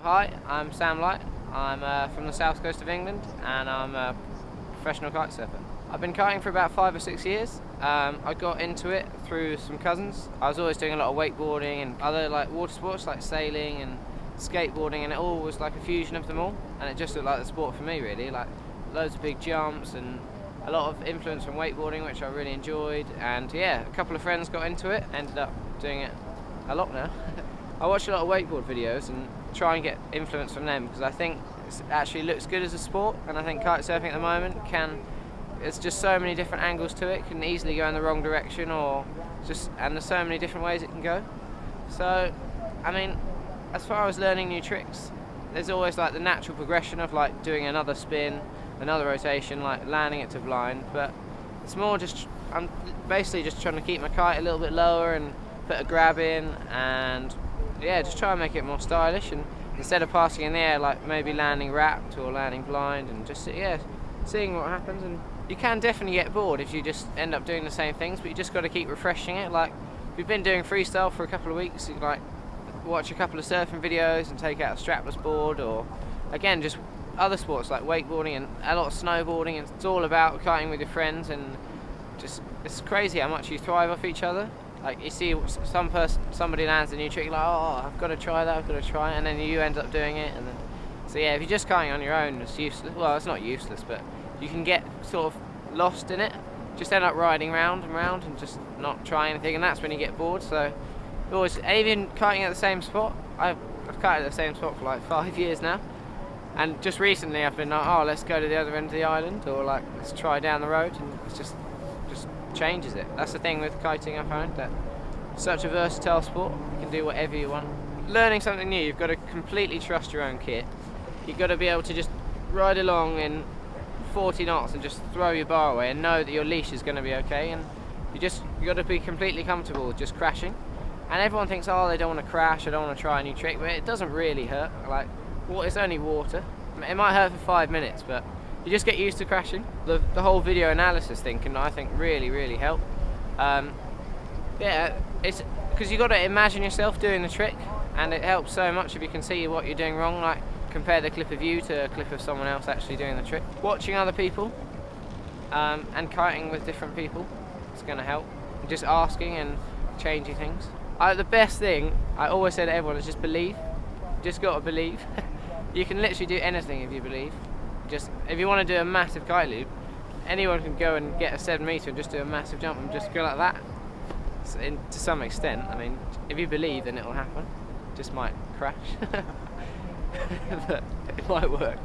Hi, I'm Sam Light. I'm from the south coast of England and I'm a professional kite surfer. I've been kiting for about 5 or 6 years. I got into it through some cousins. I was always doing a lot of wakeboarding and other water sports like sailing and skateboarding, and it all was like a fusion of them all, and it just looked like the sport for me really, like loads of big jumps and a lot of influence from wakeboarding, which I really enjoyed. And yeah, a couple of friends got into it, ended up doing it a lot now. I watch a lot of wakeboard videos and try and get influence from them because I think it actually looks good as a sport, and I think kite surfing at the moment there's just so many different angles to it, can easily go in the wrong direction and there's so many different ways it can go. So, I mean, as far as learning new tricks, there's always like the natural progression of like doing another spin, another rotation, like landing it to blind, but it's more just, I'm basically just trying to keep my kite a little bit lower and put a grab in and yeah, just try and make it more stylish, and instead of passing in the air, like maybe landing wrapped or landing blind, and just seeing what happens. And you can definitely get bored if you just end up doing the same things, but you just got to keep refreshing it. Like, if you've been doing freestyle for a couple of weeks, you like watch a couple of surfing videos and take out a strapless board, or again just other sports like wakeboarding and a lot of snowboarding. And it's all about kiting with your friends, and just it's crazy how much you thrive off each other. Like, you see somebody lands a new trick, like, oh, I've got to try that, I've got to try it, and then you end up doing it. And then, so yeah, if you're just kiting on your own, it's useless. Well, it's not useless, but you can get sort of lost in it. Just end up riding round and round and just not trying anything, and that's when you get bored. So, even kiting at the same spot. I've kited at the same spot for like 5 years now, and just recently I've been like, oh, let's go to the other end of the island, or like let's try down the road, and it's just changes it. That's the thing with kiting, I found, that it's such a versatile sport. You can do whatever you want. Learning something new, you've got to completely trust your own kit. You've got to be able to just ride along in 40 knots and just throw your bar away and know that your leash is going to be okay, and you got to be completely comfortable with just crashing. And everyone thinks, oh, they don't want to crash, I don't want to try a new trick, but it doesn't really hurt. Like, it's only water. It might hurt for 5 minutes, but you just get used to crashing. The whole video analysis thing can, I think, really help. Yeah, it's because you got to imagine yourself doing the trick, and it helps so much if you can see what you're doing wrong. Like, compare the clip of you to a clip of someone else actually doing the trick. Watching other people and kiting with different people is going to help. Just asking and changing things. The best thing I always say to everyone is just believe. Just got to believe. You can literally do anything if you believe. Just, if you want to do a massive kite loop, anyone can go and get a 7 meter and just do a massive jump and just go like that. So to some extent, I mean, if you believe, then it'll happen. Just might crash, but it might work.